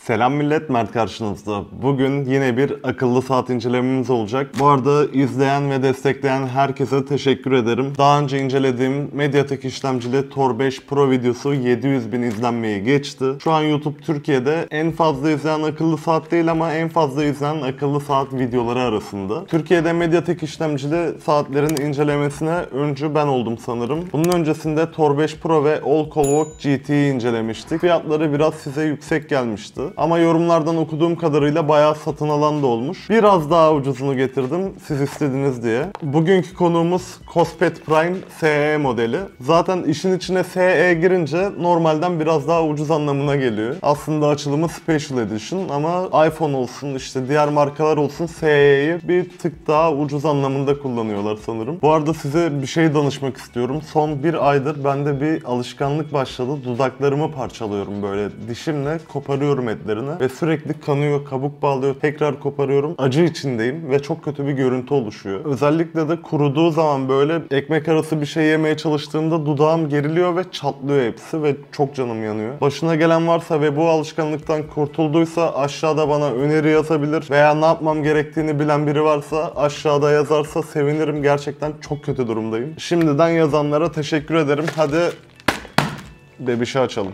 Selam millet, Mert karşınızda. Bugün yine bir akıllı saat incelememiz olacak. Bu arada izleyen ve destekleyen herkese teşekkür ederim. Daha önce incelediğim Mediatek işlemcili Tor 5 Pro videosu 700.000 izlenmeyi geçti. Şu an YouTube Türkiye'de en fazla izlenen akıllı saat değil ama en fazla izlenen akıllı saat videoları arasında. Türkiye'de Mediatek işlemcili saatlerin incelemesine öncü ben oldum sanırım. Bunun öncesinde Tor 5 Pro ve All Colwork GT'yi incelemiştik. Fiyatları biraz size yüksek gelmişti. Ama yorumlardan okuduğum kadarıyla bayağı satın alan da olmuş. Biraz daha ucuzunu getirdim siz istediniz diye. Bugünkü konuğumuz Kospet Prime SE modeli. Zaten işin içine SE girince normalden biraz daha ucuz anlamına geliyor. Aslında açılımı Special Edition ama iPhone olsun işte diğer markalar olsun SE'yi bir tık daha ucuz anlamında kullanıyorlar sanırım. Bu arada size bir şey danışmak istiyorum. Son bir aydır bende bir alışkanlık başladı. Dudaklarımı parçalıyorum böyle. Dişimle koparıyorum etlerini ve sürekli kanıyor, kabuk bağlıyor, tekrar koparıyorum. Acı içindeyim ve çok kötü bir görüntü oluşuyor. Özellikle de kuruduğu zaman böyle ekmek arası bir şey yemeye çalıştığımda dudağım geriliyor ve çatlıyor hepsi ve çok canım yanıyor. Başına gelen varsa ve bu alışkanlıktan kurtulduysa aşağıda bana öneri yazabilir veya ne yapmam gerektiğini bilen biri varsa aşağıda yazarsa sevinirim. Gerçekten çok kötü durumdayım. Şimdiden yazanlara teşekkür ederim. Hadi bebişi açalım.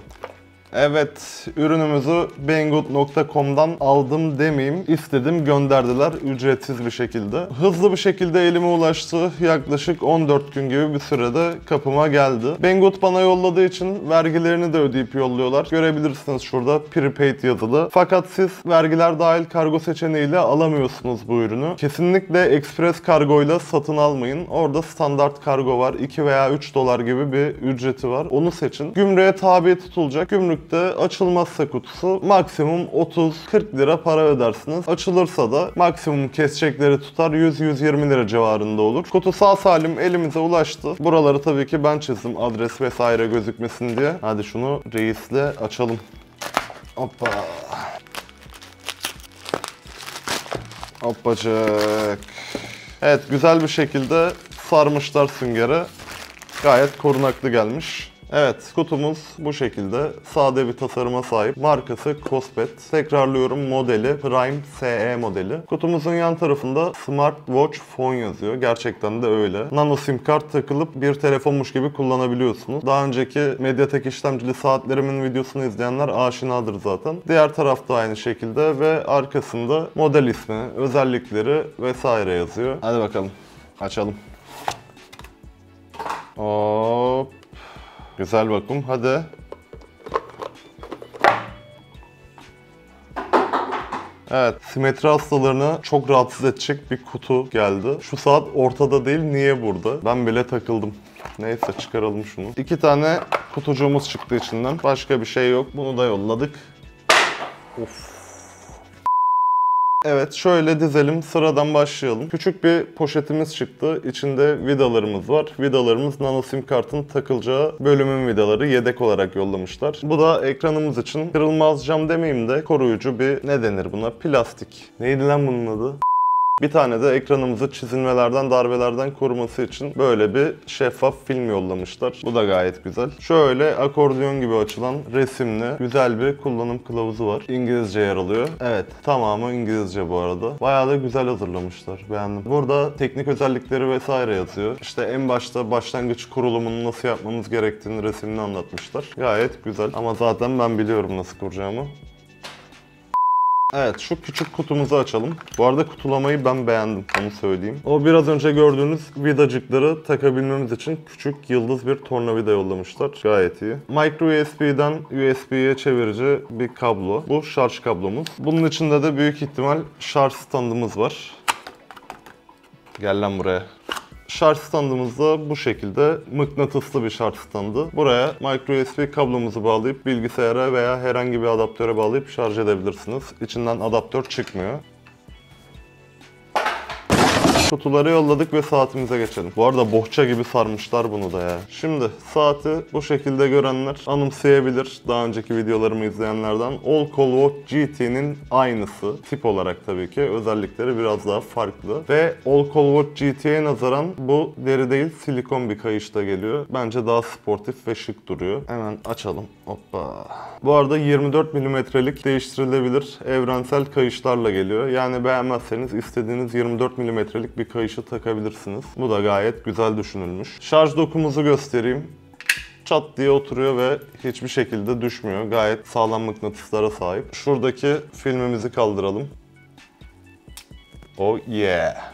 Evet, ürünümüzü Banggood.com'dan aldım demeyeyim, istedim gönderdiler ücretsiz bir şekilde. Hızlı bir şekilde elime ulaştı. Yaklaşık 14 gün gibi bir sürede kapıma geldi. Banggood bana yolladığı için vergilerini de ödeyip yolluyorlar. Görebilirsiniz şurada prepaid yazılı. Fakat siz vergiler dahil kargo seçeneğiyle alamıyorsunuz bu ürünü. Kesinlikle express kargoyla satın almayın. Orada standart kargo var. 2 veya 3 dolar gibi bir ücreti var. Onu seçin. Gümrüğe tabi tutulacak. Gümrükte açılmazsa kutusu maksimum 30-40 lira para ödersiniz. Açılırsa da maksimum kesecekleri tutar 100-120 lira civarında olur. Kutu sağ salim elimize ulaştı. Buraları tabii ki ben çizdim adres vesaire gözükmesin diye. Hadi şunu reisle açalım. Hoppa. Hoppacık. Evet, güzel bir şekilde sarmışlar süngeri. Gayet korunaklı gelmiş. Evet, kutumuz bu şekilde. Sade bir tasarıma sahip. Markası Kospet. Tekrarlıyorum, modeli Prime SE modeli. Kutumuzun yan tarafında Smart Watch Phone yazıyor. Gerçekten de öyle. Nano sim kart takılıp bir telefonmuş gibi kullanabiliyorsunuz. Daha önceki Mediatek işlemcili saatlerimin videosunu izleyenler aşinadır zaten. Diğer tarafta aynı şekilde ve arkasında model ismi, özellikleri vesaire yazıyor. Hadi bakalım, açalım. Hop. Güzel vakum. Hadi. Evet, simetri hastalarını çok rahatsız edecek bir kutu geldi. Şu saat ortada değil, niye burada? Ben bile takıldım. Neyse, çıkaralım şunu. 2 tane kutucuğumuz çıktı içinden. Başka bir şey yok. Bunu da yolladık. Of. Evet, şöyle dizelim, sıradan başlayalım. Küçük bir poşetimiz çıktı. İçinde vidalarımız var. Vidalarımız nano sim kartın takılacağı bölümün vidaları, yedek olarak yollamışlar. Bu da ekranımız için kırılmaz cam demeyeyim de koruyucu bir, ne denir buna? Plastik. Neydi lan bunun adı? Bir tane de ekranımızı çizilmelerden, darbelerden koruması için böyle bir şeffaf film yollamışlar. Bu da gayet güzel. Şöyle akordeon gibi açılan resimli güzel bir kullanım kılavuzu var. İngilizce yer alıyor. Evet, tamamı İngilizce bu arada. Bayağı da güzel hazırlamışlar. Beğendim. Burada teknik özellikleri vesaire yazıyor. İşte en başta başlangıç kurulumunu nasıl yapmamız gerektiğini resimli anlatmışlar. Gayet güzel. Ama zaten ben biliyorum nasıl kuracağımı. Evet, şu küçük kutumuzu açalım. Bu arada kutulamayı ben beğendim, onu söyleyeyim. O biraz önce gördüğünüz vidacıkları takabilmemiz için küçük yıldız bir tornavida yollamışlar. Gayet iyi. Micro USB'den USB'ye çevirici bir kablo. Bu şarj kablomuz. Bunun içinde de büyük ihtimal şarj standımız var. Gel lan buraya. Şarj standımız da bu şekilde mıknatıslı bir şarj standı. Buraya micro USB kablomuzu bağlayıp bilgisayara veya herhangi bir adaptöre bağlayıp şarj edebilirsiniz. İçinden adaptör çıkmıyor. Kutuları yolladık ve saatimize geçelim. Bu arada bohça gibi sarmışlar bunu da ya. Şimdi saati bu şekilde görenler anımsayabilir. Daha önceki videolarımı izleyenlerden. All Call Watch GT'nin aynısı. Tip olarak tabii ki. Özellikleri biraz daha farklı. Ve All Call Watch GT'ye nazaran bu deri değil silikon bir kayışta geliyor. Bence daha sportif ve şık duruyor. Hemen açalım. Hoppa. Bu arada 24 milimetrelik değiştirilebilir evrensel kayışlarla geliyor. Yani beğenmezseniz istediğiniz 24 milimetrelik bir kayışı takabilirsiniz. Bu da gayet güzel düşünülmüş. Şarj dokumuzu göstereyim. Çat diye oturuyor ve hiçbir şekilde düşmüyor. Gayet sağlam mıknatıslara sahip. Şuradaki filmimizi kaldıralım. Oh yeah.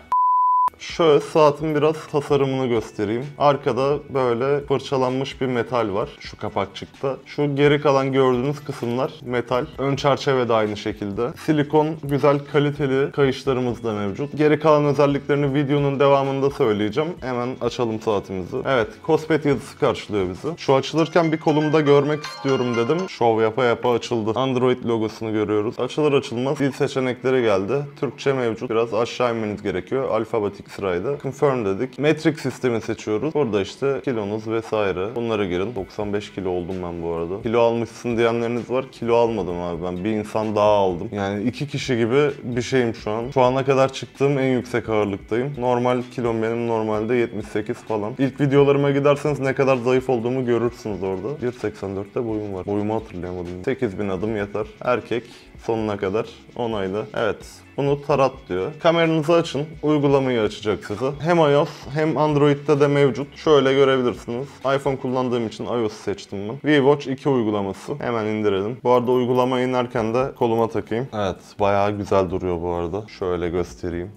Şöyle saatin biraz tasarımını göstereyim. Arkada böyle fırçalanmış bir metal var şu kapakçıkta. Şu geri kalan gördüğünüz kısımlar metal. Ön çerçeve de aynı şekilde. Silikon güzel kaliteli kayışlarımız da mevcut. Geri kalan özelliklerini videonun devamında söyleyeceğim. Hemen açalım saatimizi. Evet, Kospet yazısı karşılıyor bizi. Şu açılırken bir kolumda görmek istiyorum dedim. Şov yapa yapa açıldı. Android logosunu görüyoruz. Açılır açılmaz dil seçenekleri geldi. Türkçe mevcut. Biraz aşağı inmeniz gerekiyor. Alfabetik sırayla. Confirm dedik. Metrik sistemi seçiyoruz. Burada işte kilonuz vesaire. Bunlara girin. 95 kilo oldum ben bu arada. Kilo almışsın diyenleriniz var. Kilo almadım abi ben. Bir insan daha aldım. Yani 2 kişi gibi bir şeyim şu an. Şu ana kadar çıktığım en yüksek ağırlıktayım. Normal kilom benim normalde 78 falan. İlk videolarıma giderseniz ne kadar zayıf olduğumu görürsünüz orada. 1.84'te boyum var. Boyumu hatırlayamadım. 8000 adım yeter. Erkek sonuna kadar onaylı. Evet. Bunu tarat diyor. Kameranızı açın. Uygulamayı açacak size. Hem iOS hem Android'de de mevcut. Şöyle görebilirsiniz. iPhone kullandığım için iOS seçtim ben. VWatch 2 uygulaması. Hemen indirelim. Bu arada uygulama inerken de koluma takayım. Evet. Bayağı güzel duruyor bu arada. Şöyle göstereyim.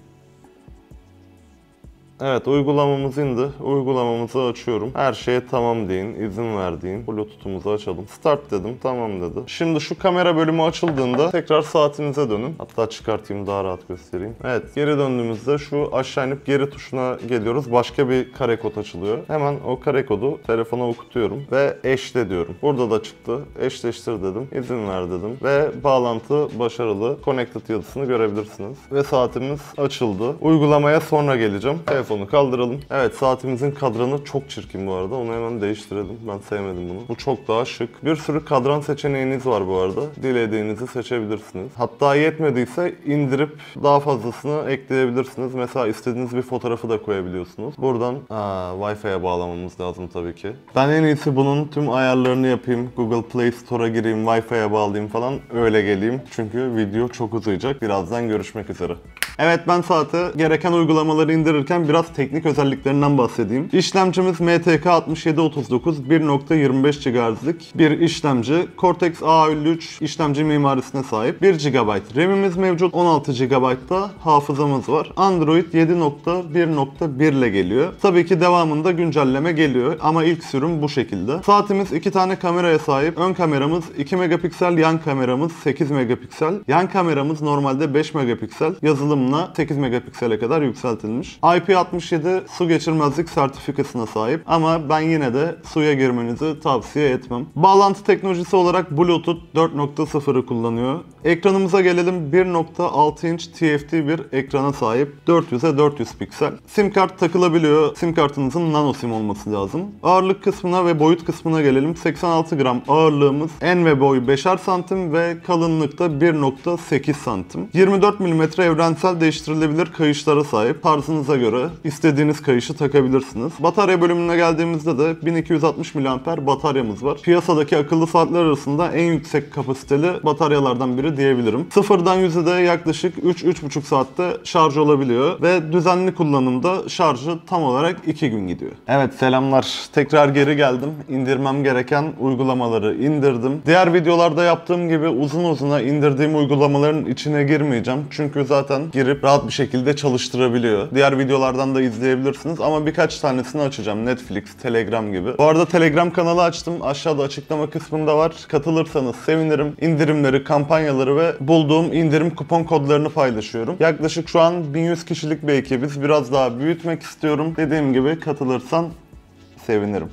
Evet, uygulamamız indi. Uygulamamızı açıyorum. Her şeye tamam deyin, izin ver deyin. Bluetooth'umuzu açalım. Start dedim, tamam dedi. Şimdi şu kamera bölümü açıldığında tekrar saatinize dönün. Hatta çıkartayım daha rahat göstereyim. Evet, geri döndüğümüzde şu aşağı inip geri tuşuna geliyoruz. Başka bir kare kod açılıyor. Hemen o kare kodu telefona okutuyorum ve eşle diyorum. Burada da çıktı. Eşleştir dedim. İzin ver dedim. Ve bağlantı başarılı. Connected yazısını görebilirsiniz. Ve saatimiz açıldı. Uygulamaya sonra geleceğim. Telefonu kaldıralım. Evet, saatimizin kadranı çok çirkin bu arada. Onu hemen değiştirelim. Ben sevmedim bunu. Bu çok daha şık. Bir sürü kadran seçeneğiniz var bu arada. Dilediğinizi seçebilirsiniz. Hatta yetmediyse indirip daha fazlasını ekleyebilirsiniz. Mesela istediğiniz bir fotoğrafı da koyabiliyorsunuz. Buradan Wi-Fi'ye bağlamamız lazım tabii ki. Ben en iyisi bunun tüm ayarlarını yapayım. Google Play Store'a gireyim, Wi-Fi'ye bağlayayım falan. Öyle geleyim. Çünkü video çok uzayacak. Birazdan görüşmek üzere. Evet, ben saate gereken uygulamaları indirirken biraz teknik özelliklerinden bahsedeyim. İşlemcimiz MTK 6739 1.25 GHz'lik bir işlemci. Cortex A53 işlemci mimarisine sahip. 1 GB RAM'imiz mevcut. 16 GB'da hafızamız var. Android 7.1.1 ile geliyor. Tabii ki devamında güncelleme geliyor ama ilk sürüm bu şekilde. Saatimiz 2 tane kameraya sahip. Ön kameramız 2 megapiksel, yan kameramız 8 megapiksel. Yan kameramız normalde 5 megapiksel. Yazılımla 8 megapiksele kadar yükseltilmiş. IP67 su geçirmezlik sertifikasına sahip ama ben yine de suya girmenizi tavsiye etmem. Bağlantı teknolojisi olarak Bluetooth 4.0'ı kullanıyor. Ekranımıza gelelim. 1.6 inç TFT bir ekrana sahip. 400'e 400 piksel. SIM kart takılabiliyor. SIM kartınızın nano SIM olması lazım. Ağırlık kısmına ve boyut kısmına gelelim. 86 gram ağırlığımız. En ve boyu 5'er santim ve kalınlıkta 1.8 santim. 24 mm evrensel değiştirilebilir kayışlara sahip. Tarzınıza göre istediğiniz kayışı takabilirsiniz. Batarya bölümüne geldiğimizde de 1260 mAh bataryamız var. Piyasadaki akıllı saatler arasında en yüksek kapasiteli bataryalardan biri diyebilirim. Sıfırdan 100'e de yaklaşık 3-3,5 saatte şarj olabiliyor ve düzenli kullanımda şarjı tam olarak 2 gün gidiyor. Evet, selamlar. Tekrar geri geldim. İndirmem gereken uygulamaları indirdim. Diğer videolarda yaptığım gibi uzun uzuna indirdiğim uygulamaların içine girmeyeceğim. Çünkü zaten girip rahat bir şekilde çalıştırabiliyor. Diğer videolardan da izleyebilirsiniz ama birkaç tanesini açacağım. Netflix, Telegram gibi. Bu arada Telegram kanalı açtım. Aşağıda açıklama kısmında var. Katılırsanız sevinirim. İndirimleri, kampanyaları ve bulduğum indirim kupon kodlarını paylaşıyorum. Yaklaşık şu an 1100 kişilik bir ekibiz. Biraz daha büyütmek istiyorum. Dediğim gibi katılırsan sevinirim.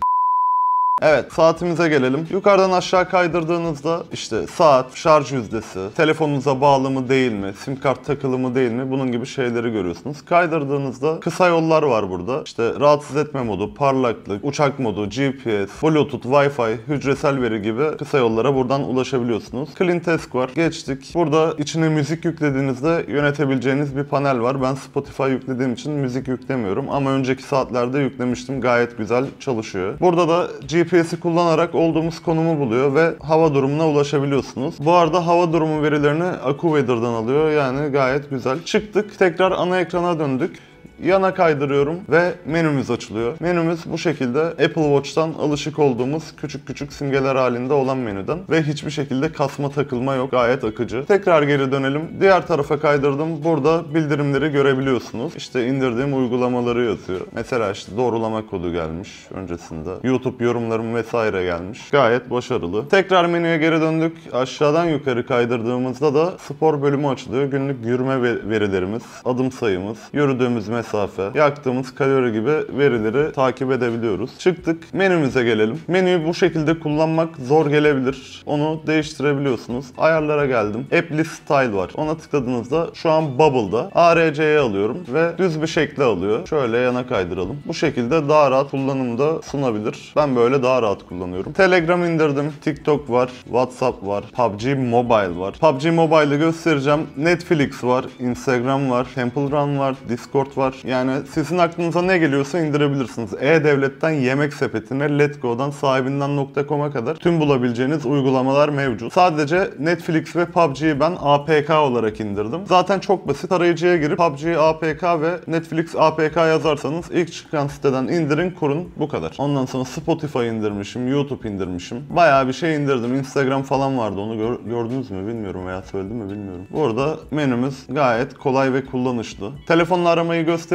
Evet, saatimize gelelim. Yukarıdan aşağı kaydırdığınızda işte saat, şarj yüzdesi, telefonunuza bağlı mı değil mi, sim kart takılı mı değil mi, bunun gibi şeyleri görüyorsunuz. Kaydırdığınızda kısa yollar var burada. İşte rahatsız etme modu, parlaklık, uçak modu, GPS, Bluetooth, Wi-Fi, hücresel veri gibi kısa yollara buradan ulaşabiliyorsunuz. Clean Task var. Geçtik. Burada içine müzik yüklediğinizde yönetebileceğiniz bir panel var. Ben Spotify yüklediğim için müzik yüklemiyorum ama önceki saatlerde yüklemiştim. Gayet güzel çalışıyor. Burada da GPS'i kullanarak olduğumuz konumu buluyor ve hava durumuna ulaşabiliyorsunuz. Bu arada hava durumu verilerini AccuWeather'dan alıyor. Yani gayet güzel. Çıktık. Tekrar ana ekrana döndük. Yana kaydırıyorum ve menümüz açılıyor. Menümüz bu şekilde Apple Watch'tan alışık olduğumuz küçük küçük simgeler halinde olan menüden ve hiçbir şekilde kasma takılma yok. Gayet akıcı. Tekrar geri dönelim. Diğer tarafa kaydırdım. Burada bildirimleri görebiliyorsunuz. İşte indirdiğim uygulamaları yazıyor. Mesela işte doğrulama kodu gelmiş öncesinde. YouTube yorumlarım vesaire gelmiş. Gayet başarılı. Tekrar menüye geri döndük. Aşağıdan yukarı kaydırdığımızda da spor bölümü açılıyor. Günlük yürüme verilerimiz, adım sayımız, yürüdüğümüz mesafe, yaktığımız kalori gibi verileri takip edebiliyoruz. Çıktık. Menümüze gelelim. Menüyü bu şekilde kullanmak zor gelebilir. Onu değiştirebiliyorsunuz. Ayarlara geldim. App List Style var. Ona tıkladığınızda şu an Bubble'da ARC'ye alıyorum ve düz bir şekli alıyor. Şöyle yana kaydıralım. Bu şekilde daha rahat kullanımda sunabilir. Ben böyle daha rahat kullanıyorum. Telegram indirdim. TikTok var. WhatsApp var. PUBG Mobile var. PUBG Mobile'ı göstereceğim. Netflix var. Instagram var. Temple Run var. Discord var. Yani sizin aklınıza ne geliyorsa indirebilirsiniz. E-Devlet'ten Yemek Sepeti'ne, Letgo'dan, sahibinden.com'a kadar tüm bulabileceğiniz uygulamalar mevcut. Sadece Netflix ve PUBG'yi ben APK olarak indirdim. Zaten çok basit. Arayıcıya girip PUBG APK ve Netflix APK yazarsanız ilk çıkan siteden indirin, kurun. Bu kadar. Ondan sonra Spotify indirmişim, YouTube indirmişim. Bayağı bir şey indirdim. Instagram falan vardı. Onu gördünüz mü bilmiyorum veya söyledim mi bilmiyorum. Burada menümüz gayet kolay ve kullanışlı. Telefonla aramayı göstereceğim.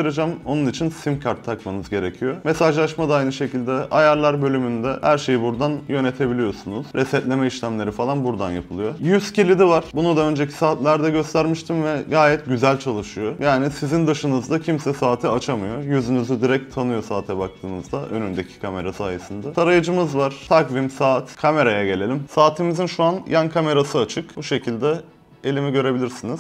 Onun için sim kart takmanız gerekiyor. Mesajlaşma da aynı şekilde. Ayarlar bölümünde her şeyi buradan yönetebiliyorsunuz. Resetleme işlemleri falan buradan yapılıyor. Yüz kilidi var. Bunu da önceki saatlerde göstermiştim ve gayet güzel çalışıyor. Yani sizin dışınızda kimse saati açamıyor. Yüzünüzü direkt tanıyor saate baktığınızda önündeki kamera sayesinde. Tarayıcımız var. Takvim, saat. Kameraya gelelim. Saatimizin şu an yan kamerası açık. Bu şekilde elimi görebilirsiniz.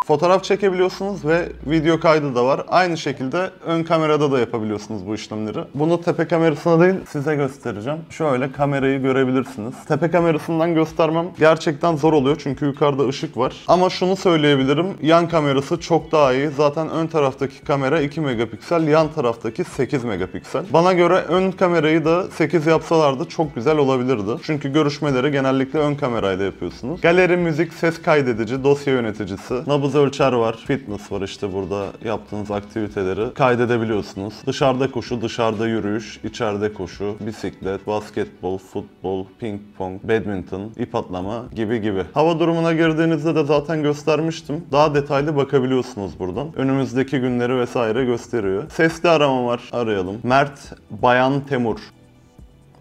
Fotoğraf çekebiliyorsunuz ve video kaydı da var. Aynı şekilde ön kamerada da yapabiliyorsunuz bu işlemleri. Bunu tepe kamerasına değil size göstereceğim. Şöyle kamerayı görebilirsiniz. Tepe kamerasından göstermem gerçekten zor oluyor çünkü yukarıda ışık var. Ama şunu söyleyebilirim. Yan kamerası çok daha iyi. Zaten ön taraftaki kamera 2 megapiksel, yan taraftaki 8 megapiksel. Bana göre ön kamerayı da 8 yapsalardı çok güzel olabilirdi. Çünkü görüşmeleri genellikle ön kamerayla yapıyorsunuz. Galeri, müzik, ses kaydedici, dosya yöneticisi, nabız ölçer var, fitness var, işte burada yaptığınız aktiviteleri kaydedebiliyorsunuz. Dışarıda koşu, dışarıda yürüyüş, içeride koşu, bisiklet, basketbol, futbol, ping pong, badminton, ip atlama gibi gibi. Hava durumuna girdiğinizde de zaten göstermiştim. Daha detaylı bakabiliyorsunuz buradan. Önümüzdeki günleri vesaire gösteriyor. Sesli arama var. Arayalım. Mert Bayan Temur.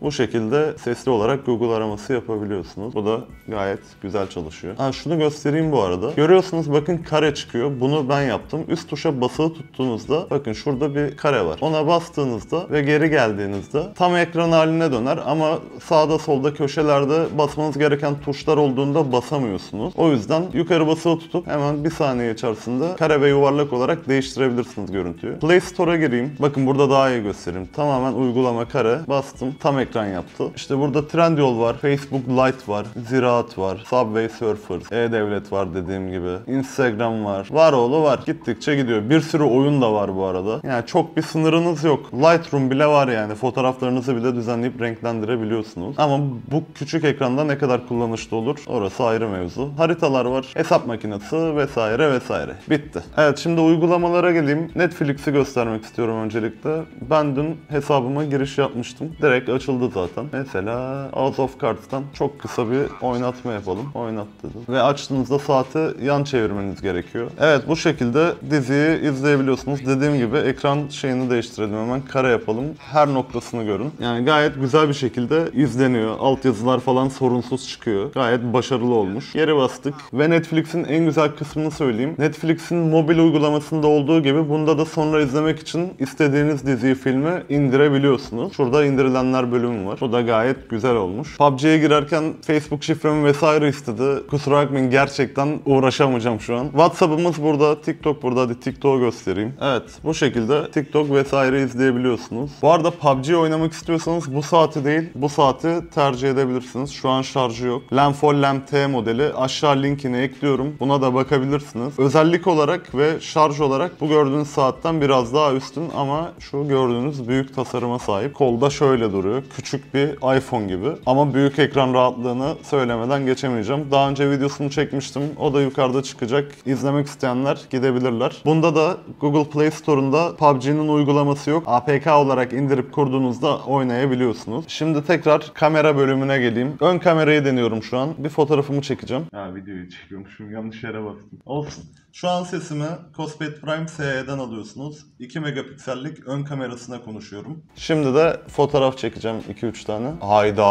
Bu şekilde sesli olarak Google araması yapabiliyorsunuz. Bu da gayet güzel çalışıyor. Şunu göstereyim bu arada. Görüyorsunuz bakın kare çıkıyor. Bunu ben yaptım. Üst tuşa basılı tuttuğunuzda bakın şurada bir kare var. Ona bastığınızda ve geri geldiğinizde tam ekran haline döner ama sağda solda köşelerde basmanız gereken tuşlar olduğunda basamıyorsunuz. O yüzden yukarı basılı tutup hemen bir saniye içerisinde kare ve yuvarlak olarak değiştirebilirsiniz görüntüyü. Play Store'a gireyim. Bakın burada daha iyi göstereyim. Tamamen uygulama kare. Bastım. Tam ekran yaptı. İşte burada Trendyol var, Facebook Lite var, Ziraat var, Subway Surfers, E-Devlet var dediğim gibi, Instagram var, var oğlu var. Gittikçe gidiyor. Bir sürü oyun da var bu arada. Yani çok bir sınırınız yok. Lightroom bile var yani. Fotoğraflarınızı bile düzenleyip renklendirebiliyorsunuz. Ama bu küçük ekranda ne kadar kullanışlı olur? Orası ayrı mevzu. Haritalar var, hesap makinesi vesaire vesaire. Bitti. Evet, şimdi uygulamalara geleyim. Netflix'i göstermek istiyorum öncelikle. Ben dün hesabıma giriş yapmıştım. Direkt açıldı zaten. Mesela House of Cards'tan çok kısa bir oynatma yapalım. Oynat dedim. Ve açtığınızda saati yan çevirmeniz gerekiyor. Evet, bu şekilde diziyi izleyebiliyorsunuz. Dediğim gibi ekran şeyini değiştirelim hemen. Kare yapalım. Her noktasını görün. Yani gayet güzel bir şekilde izleniyor. Altyazılar falan sorunsuz çıkıyor. Gayet başarılı olmuş. Geri bastık. Ve Netflix'in en güzel kısmını söyleyeyim. Netflix'in mobil uygulamasında olduğu gibi bunda da sonra izlemek için istediğiniz diziyi, filmi indirebiliyorsunuz. Şurada indirilenler bölümü bölümü var. Bu da gayet güzel olmuş. PUBG'ye girerken Facebook şifremi vesaire istedi. Kusura bakmayın, gerçekten uğraşamayacağım şu an. WhatsApp'ımız burada, TikTok burada. Hadi TikTok'u göstereyim. Evet, bu şekilde TikTok vesaire izleyebiliyorsunuz. Bu arada PUBG oynamak istiyorsanız bu saati değil, bu saati tercih edebilirsiniz. Şu an şarjı yok. Lamfol Lam-T modeli. Aşağı linkini ekliyorum. Buna da bakabilirsiniz. Özellik olarak ve şarj olarak bu gördüğünüz saatten biraz daha üstün ama şu gördüğünüz büyük tasarıma sahip. Kolda şöyle duruyor. Küçük bir iPhone gibi. Ama büyük ekran rahatlığını söylemeden geçemeyeceğim. Daha önce videosunu çekmiştim. O da yukarıda çıkacak. İzlemek isteyenler gidebilirler. Bunda da Google Play Store'unda PUBG'nin uygulaması yok. APK olarak indirip kurduğunuzda oynayabiliyorsunuz. Şimdi tekrar kamera bölümüne geleyim. Ön kamerayı deniyorum şu an. Bir fotoğrafımı çekeceğim. Ha, videoyu çekiyormuşum. Yanlış yere bastım. Olsun. Şu an sesimi Cosplay Prime SE'den alıyorsunuz. 2 megapiksellik ön kamerasına konuşuyorum. Şimdi de fotoğraf çekeceğim 2-3 tane. Hayda.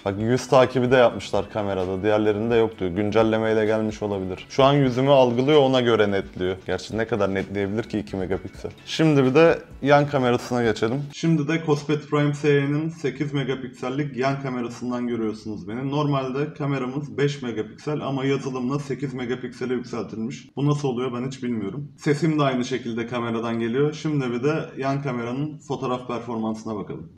Bak, yüz takibi de yapmışlar kamerada. Diğerlerinde yoktu. Güncellemeyle gelmiş olabilir. Şu an yüzümü algılıyor, ona göre netliyor. Gerçi ne kadar netleyebilir ki 2 megapiksel. Şimdi bir de yan kamerasına geçelim. Şimdi de Cosplay Prime SE'nin 8 megapiksellik yan kamerasından görüyorsunuz beni. Normalde kameramız 5 megapiksel ama yazılımla 8 megapiksele yükseltilmiş. Bu nasıl oluyor ben hiç bilmiyorum. Sesim de aynı şekilde kameradan geliyor. Şimdi bir de yan kameranın fotoğraf performansına bakalım.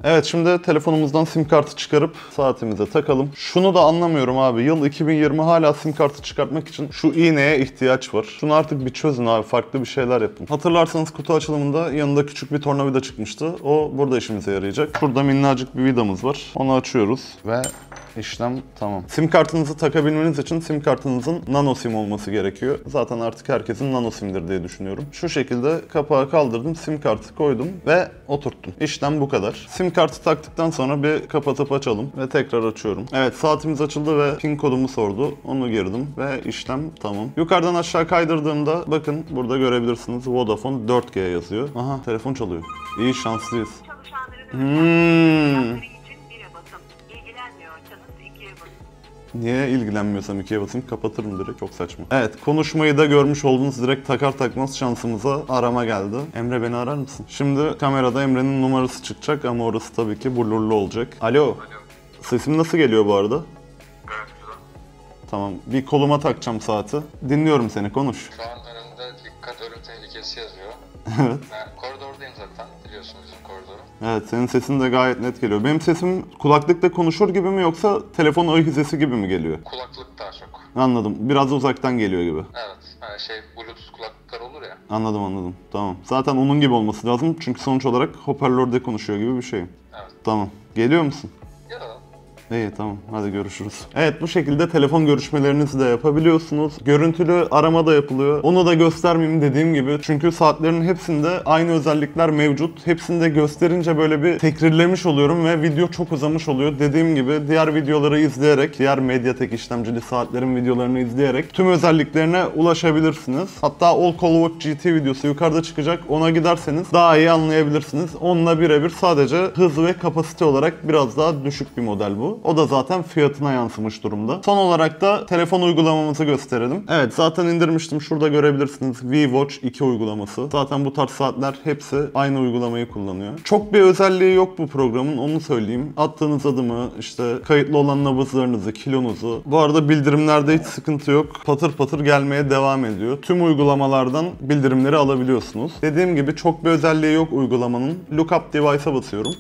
Evet, şimdi telefonumuzdan sim kartı çıkarıp saatimize takalım. Şunu da anlamıyorum abi. Yıl 2020 hala sim kartı çıkartmak için şu iğneye ihtiyaç var. Şunu artık bir çözün abi. Farklı bir şeyler yapın. Hatırlarsanız kutu açılımında yanında küçük bir tornavida çıkmıştı. O burada işimize yarayacak. Şurada minnacık bir vidamız var. Onu açıyoruz ve İşlem tamam. Sim kartınızı takabilmeniz için sim kartınızın nano sim olması gerekiyor. Zaten artık herkesin nano simdir diye düşünüyorum. Şu şekilde kapağı kaldırdım, sim kartı koydum ve oturttum. İşlem bu kadar. Sim kartı taktıktan sonra bir kapatıp açalım ve tekrar açıyorum. Evet, saatimiz açıldı ve pin kodumu sordu. Onu girdim ve işlem tamam. Yukarıdan aşağı kaydırdığımda bakın burada görebilirsiniz. Vodafone 4G yazıyor. Aha, telefon çalıyor. İyi, şanslıyız. Niye ilgilenmiyorsam 2'ye basayım, kapatırım direkt, çok saçma. Evet, konuşmayı da görmüş oldunuz, direkt takar takmaz şansımıza arama geldi. Emre, beni arar mısın? Şimdi kamerada Emre'nin numarası çıkacak ama orası tabii ki blurlu olacak. Alo. Sesim nasıl geliyor bu arada? Gayet güzel. Tamam, bir koluma takacağım saati. Dinliyorum seni, konuş. Şu an önümde dikkat ölüm tehlikesi yazıyor. Evet. Ben koridordayım zaten, biliyorsun bizim koridoru. Evet, senin sesin de gayet net geliyor. Benim sesim kulaklıkla konuşur gibi mi yoksa telefon ahizesi gibi mi geliyor? Kulaklık daha çok. Anladım. Biraz uzaktan geliyor gibi. Evet, hani Bluetooth kulaklıklar olur ya. Anladım. Tamam. Zaten onun gibi olması lazım çünkü sonuç olarak hoparlörde konuşuyor gibi bir şey. Evet. Tamam. Geliyor musun? Ya da İyi, tamam, hadi görüşürüz. Evet, bu şekilde telefon görüşmelerinizi de yapabiliyorsunuz. Görüntülü arama da yapılıyor. Onu da göstermeyeyim dediğim gibi. Çünkü saatlerin hepsinde aynı özellikler mevcut. Hepsini de gösterince böyle bir tekrirlemiş oluyorum ve video çok uzamış oluyor. Dediğim gibi diğer videoları izleyerek, diğer Mediatek işlemcili saatlerin videolarını izleyerek tüm özelliklerine ulaşabilirsiniz. Hatta All Call Watch GT videosu yukarıda çıkacak. Ona giderseniz daha iyi anlayabilirsiniz. Onunla birebir, sadece hız ve kapasite olarak biraz daha düşük bir model bu. O da zaten fiyatına yansımış durumda. Son olarak da telefon uygulamamızı gösterelim. Evet, zaten indirmiştim. Şurada görebilirsiniz. V-Watch 2 uygulaması. Zaten bu tarz saatler hepsi aynı uygulamayı kullanıyor. Çok bir özelliği yok bu programın, onu söyleyeyim. Attığınız adımı, işte kayıtlı olan nabızlarınızı, kilonuzu. Bu arada bildirimlerde hiç sıkıntı yok. Patır patır gelmeye devam ediyor. Tüm uygulamalardan bildirimleri alabiliyorsunuz. Dediğim gibi çok bir özelliği yok uygulamanın. Lookup Device'a basıyorum.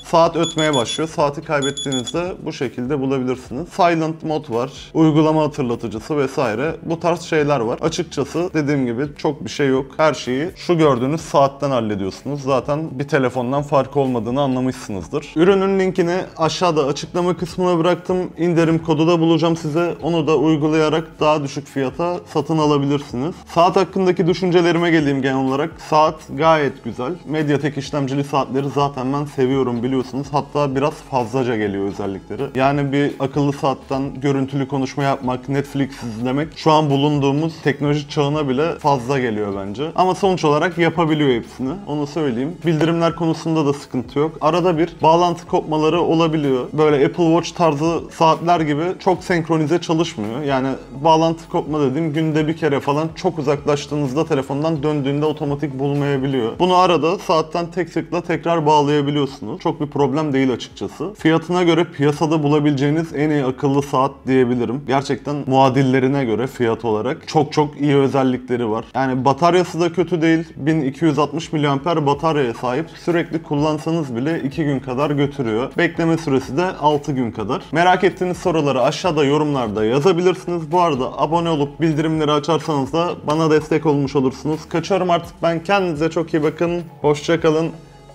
Saat ötmeye başlıyor. Saati kaybettiğinizde bu şekilde bulabilirsiniz. Silent mod var, uygulama hatırlatıcısı vesaire. Bu tarz şeyler var. Açıkçası dediğim gibi çok bir şey yok. Her şeyi şu gördüğünüz saatten hallediyorsunuz. Zaten bir telefondan farkı olmadığını anlamışsınızdır. Ürünün linkini aşağıda açıklama kısmına bıraktım. İndirim kodu da bulacağım size. Onu da uygulayarak daha düşük fiyata satın alabilirsiniz. Saat hakkındaki düşüncelerime geleyim genel olarak. Saat gayet güzel. Mediatek işlemcili saatleri zaten ben seviyorum, biliyorsunuz. kullanabiliyorsunuz. Hatta biraz fazlaca geliyor özellikleri. Yani bir akıllı saatten görüntülü konuşma yapmak, Netflix izlemek şu an bulunduğumuz teknoloji çağına bile fazla geliyor bence. Ama sonuç olarak yapabiliyor hepsini. Onu söyleyeyim. Bildirimler konusunda da sıkıntı yok. Arada bir bağlantı kopmaları olabiliyor. Böyle Apple Watch tarzı saatler gibi çok senkronize çalışmıyor. Yani bağlantı kopma dediğim günde bir kere falan çok uzaklaştığınızda telefondan döndüğünde otomatik bulmayabiliyor. Bunu arada saatten tek tıkla tekrar bağlayabiliyorsunuz. Çok bir problem değil açıkçası. Fiyatına göre piyasada bulabileceğiniz en iyi akıllı saat diyebilirim. Gerçekten muadillerine göre fiyat olarak çok iyi özellikleri var. Yani bataryası da kötü değil. 1260 mAh bataryaya sahip. Sürekli kullansanız bile 2 gün kadar götürüyor. Bekleme süresi de 6 gün kadar. Merak ettiğiniz soruları aşağıda yorumlarda yazabilirsiniz. Bu arada abone olup bildirimleri açarsanız da bana destek olmuş olursunuz. Kaçıyorum artık ben. Kendinize çok iyi bakın. Hoşça kalın.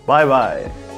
Bay bay.